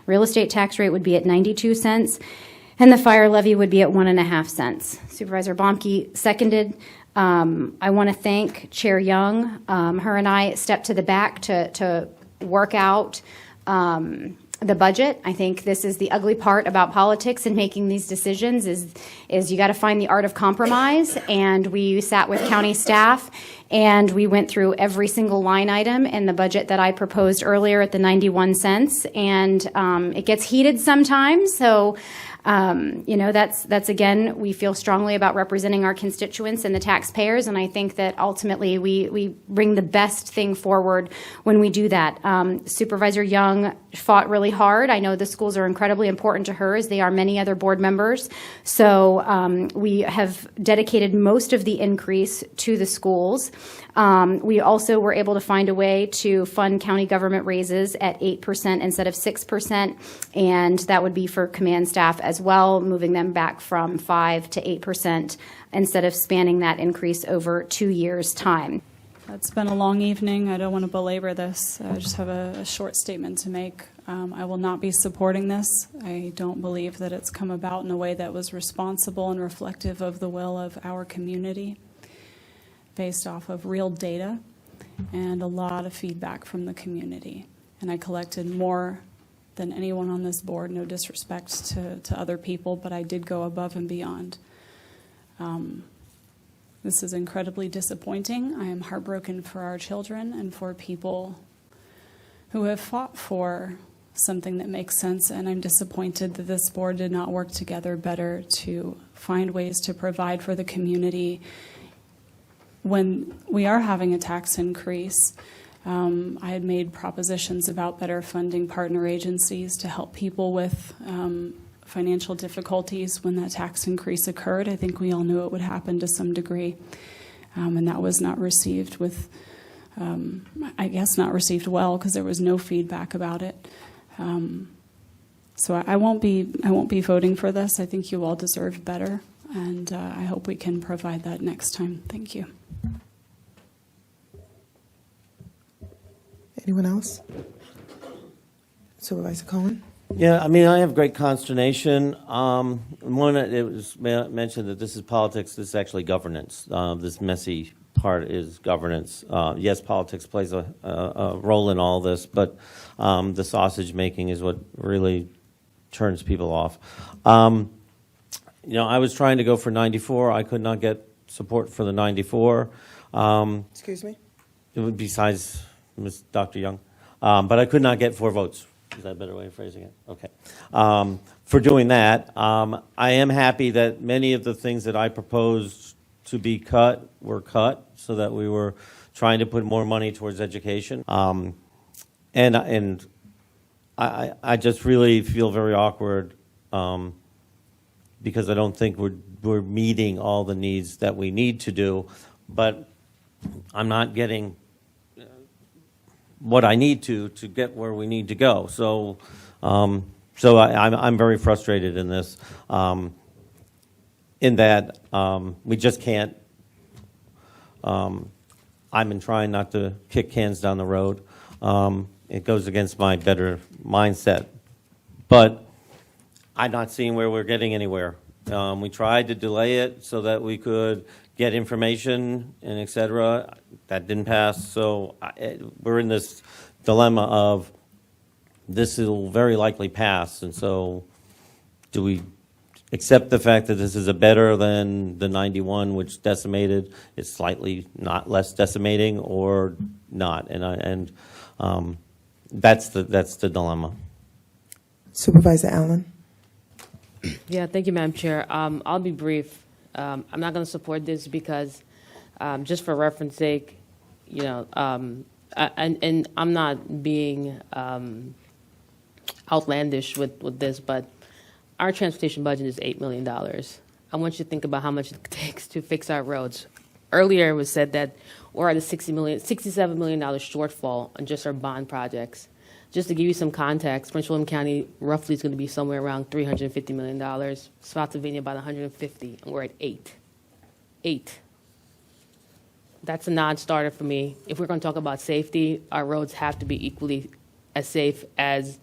Real estate tax rate would be at 92 cents, and the fire levy would be at 1.5 cents. Supervisor Bomke seconded. I want to thank Chair Young. Her and I stepped to the back to work out the budget. I think this is the ugly part about politics and making these decisions is you got to find the art of compromise. And we sat with county staff and we went through every single line item in the budget that I proposed earlier at the 91 cents. And it gets heated sometimes. So that's again, we feel strongly about representing our constituents and the taxpayers, and I think that ultimately we bring the best thing forward when we do that. Supervisor Young fought really hard. I know the schools are incredibly important to her, as they are many other board members. So we have dedicated most of the increase to the schools. We also were able to find a way to fund county government raises at 8% instead of 6%, and that would be for command staff as well, moving them back from 5 to 8% instead of spanning that increase over 2 years' time. It's been a long evening. I don't want to belabor this. I just have a short statement to make. I will not be supporting this. I don't believe that it's come about in a way that was responsible and reflective of the will of our community, based off of real data and a lot of feedback from the community. And I collected more than anyone on this board, no disrespect to other people, but I did go above and beyond. This is incredibly disappointing. I am heartbroken for our children and for people who have fought for something that makes sense, and I'm disappointed that this board did not work together better to find ways to provide for the community when we are having a tax increase. I had made propositions about better funding partner agencies to help people with financial difficulties when that tax increase occurred. I think we all knew it would happen to some degree, and that was not received with, I guess not received well, because there was no feedback about it. So I won't be voting for this. I think you all deserve better, and I hope we can provide that next time. Thank you. Anyone else? Supervisor Cohen? Yeah, I mean, I have great consternation. One, it was mentioned that this is politics. This is actually governance. This messy part is governance. Yes, politics plays a role in all this, but the sausage making is what really turns people off. I was trying to go for 94. I could not get support for the 94. Excuse me? Besides Ms. Dr. Young. But I could not get 4 votes. Is that a better way of phrasing it? Okay. For doing that, I am happy that many of the things that I proposed to be cut were cut, so that we were trying to put more money towards education. And I just really feel very awkward because I don't think we're meeting all the needs that we need to do, but I'm not getting what I need to get where we need to go. So, I'm very frustrated in this, in that we just can't. I've been trying not to kick cans down the road. It goes against my better mindset, but I'm not seeing where we're getting anywhere. We tried to delay it so that we could get information and et cetera. That didn't pass, so we're in this dilemma of this will very likely pass, and so do we accept the fact that this is a better than the 91, which decimated? It's slightly not less decimating, or not, and that's the dilemma. Supervisor Allen? Yeah, thank you, Madam Chair. I'll be brief. I'm not going to support this because, just for reference sake, and I'm not being outlandish with this, but our transportation budget is $8 million. I want you to think about how much it takes to fix our roads. Earlier, it was said that we're at a $67 million shortfall on just our bond projects. Just to give you some context, Prince William County roughly is going to be somewhere around $350 million. Spotsylvania about 150, and we're at 8. That's a non-starter for me. If we're going to talk about safety, our roads have to be equally as safe as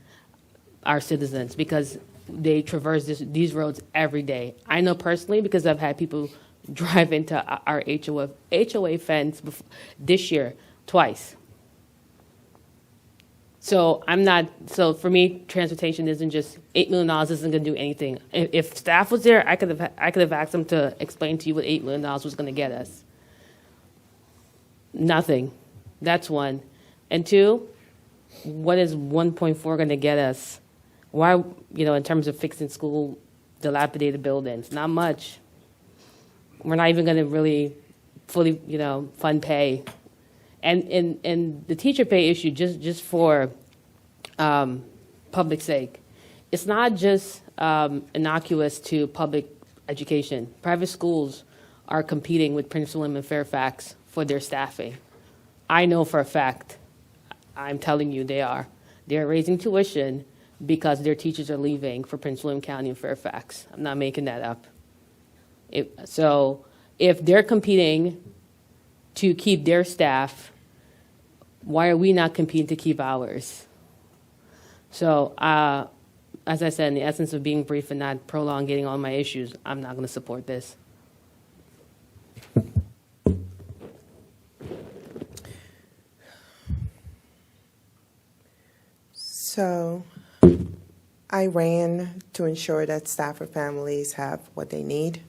our citizens because they traverse these roads every day. I know personally because I've had people drive into our HOA fence this year twice. So so for me, transportation isn't just $8 million isn't going to do anything. If staff was there, I could have asked them to explain to you what $8 million was going to get us. Nothing. That's one. And two, what is 1.4 going to get us? Why, in terms of fixing school dilapidated buildings? Not much. We're not even going to really fully, fund pay. And the teacher pay issue, just for public sake, it's not just innocuous to public education. Private schools are competing with Prince William and Fairfax for their staffing. I know for a fact, I'm telling you they are. They're raising tuition because their teachers are leaving for Prince William County and Fairfax. I'm not making that up. So if they're competing to keep their staff, why are we not competing to keep ours? So, as I said, in the essence of being brief and not prolongating all my issues, I'm not going to support this. So I ran to ensure that Stafford families have what they need.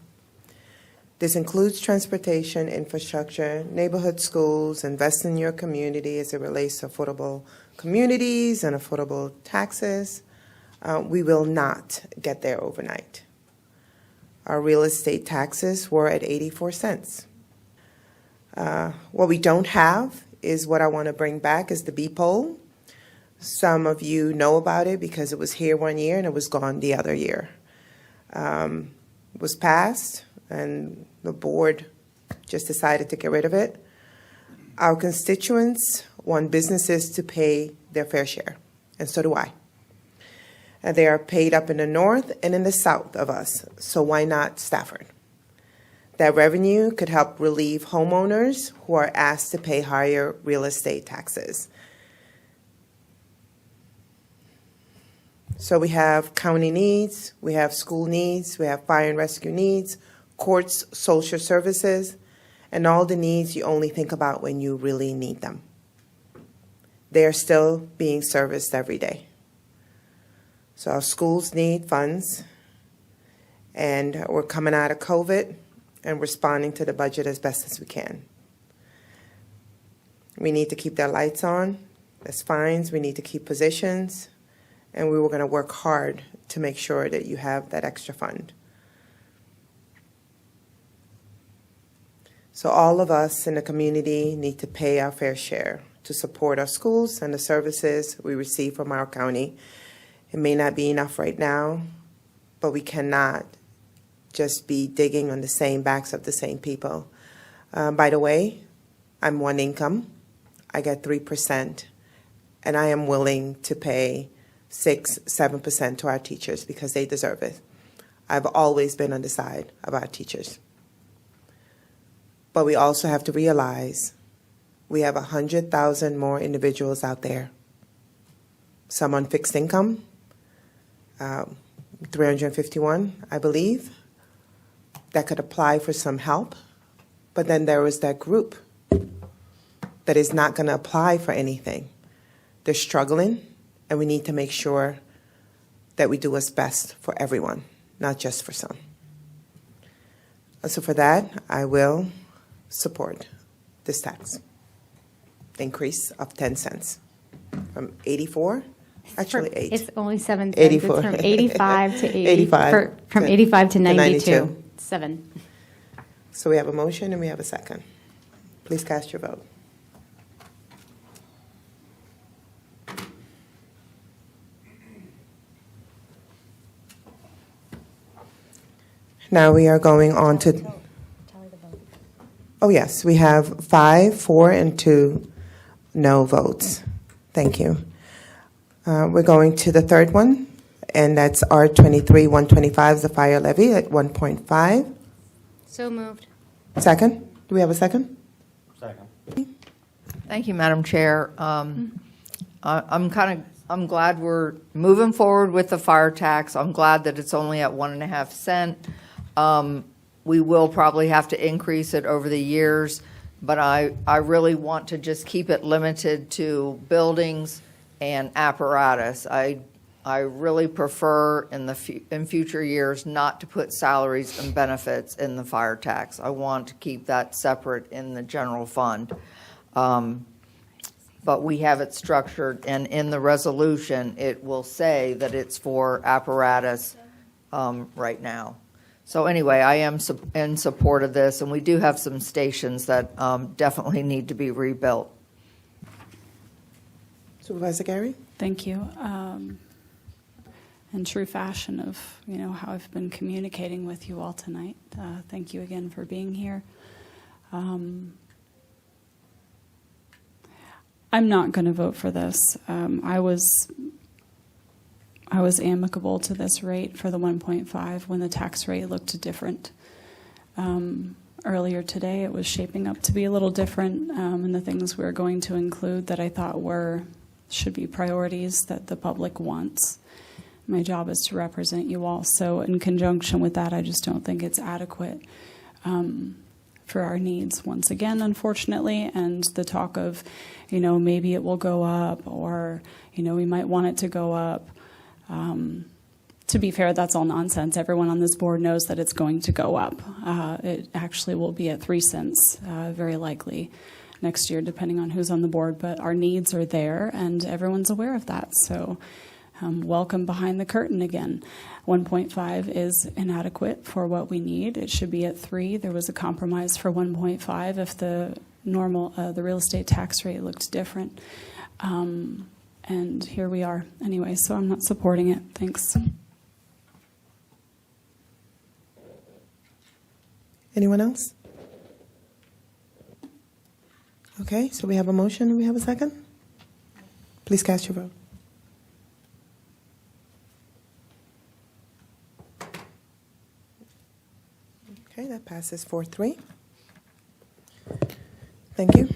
This includes transportation, infrastructure, neighborhood schools, invest in your community as it relates to affordable communities and affordable taxes. We will not get there overnight. Our real estate taxes were at 84 cents. What we don't have is what I want to bring back is the B poll. Some of you know about it because it was here one year and it was gone the other year. It was passed and the board just decided to get rid of it. Our constituents want businesses to pay their fair share, and so do I. And they are paid up in the north and in the south of us, so why not Stafford? That revenue could help relieve homeowners who are asked to pay higher real estate taxes. So we have county needs, we have school needs, we have fire and rescue needs, courts, social services, and all the needs you only think about when you really need them. They are still being serviced every day. So our schools need funds, and we're coming out of COVID and responding to the budget as best as we can. We need to keep their lights on. There's fines. We need to keep positions. And we were going to work hard to make sure that you have that extra fund. So all of us in the community need to pay our fair share to support our schools and the services we receive from our county. It may not be enough right now, but we cannot just be digging on the same backs of the same people. By the way, I'm one income. I get 3%, and I am willing to pay 6-7% to our teachers because they deserve it. I've always been on the side of our teachers. But we also have to realize we have 100,000 more individuals out there, some on fixed income, 351, I believe, that could apply for some help. But then there is that group that is not going to apply for anything. They're struggling, and we need to make sure that we do what's best for everyone, not just for some. So for that, I will support this tax increase of 10 cents from 84, actually 8. It's only 7 cents. 84. It's from 85 to 80. 85 From to 85 to 92. 92. 7. So we have a motion and we have a second. Please cast your vote. Now we are going on to. Oh, yes, we have 5, 4, and 2 no votes. Thank you. We're going to the third one, and that's R23-125, the fire levy at 1.5. So moved. Second? Do we have a second? Second. Thank you, Madam Chair. I'm kind of I'm glad we're moving forward with the fire tax. I'm glad that it's only at 1.5 cents. We will probably have to increase it over the years, but I really want to just keep it limited to buildings and apparatus. I really prefer in future years not to put salaries and benefits in the fire tax. I want to keep that separate in the general fund. But we have it structured, and in the resolution, it will say that it's for apparatus right now. So anyway, I am in support of this, and we do have some stations that definitely need to be rebuilt. Supervisor Gary? Thank you. In true fashion of, how I've been communicating with you all tonight, thank you again for being here. I'm not going to vote for this. I was amicable to this rate for the 1.5 when the tax rate looked different. Earlier today, it was shaping up to be a little different, and the things we're going to include that I thought should be priorities that the public wants. My job is to represent you all. So in conjunction with that, I just don't think it's adequate for our needs once again, unfortunately. And the talk of, maybe it will go up, or, we might want it to go up. To be fair, that's all nonsense. Everyone on this board knows that it's going to go up. It actually will be at 3 cents, very likely, next year, depending on who's on the board. But our needs are there, and everyone's aware of that. So welcome behind the curtain again. 1.5 is inadequate for what we need. It should be at 3. There was a compromise for 1.5 if the real estate tax rate looked different. And here we are anyway, so I'm not supporting it. Thanks. Anyone else? Okay, so we have a motion. Do we have a second? Please cast your vote. Okay, that passes 4-3. Thank you.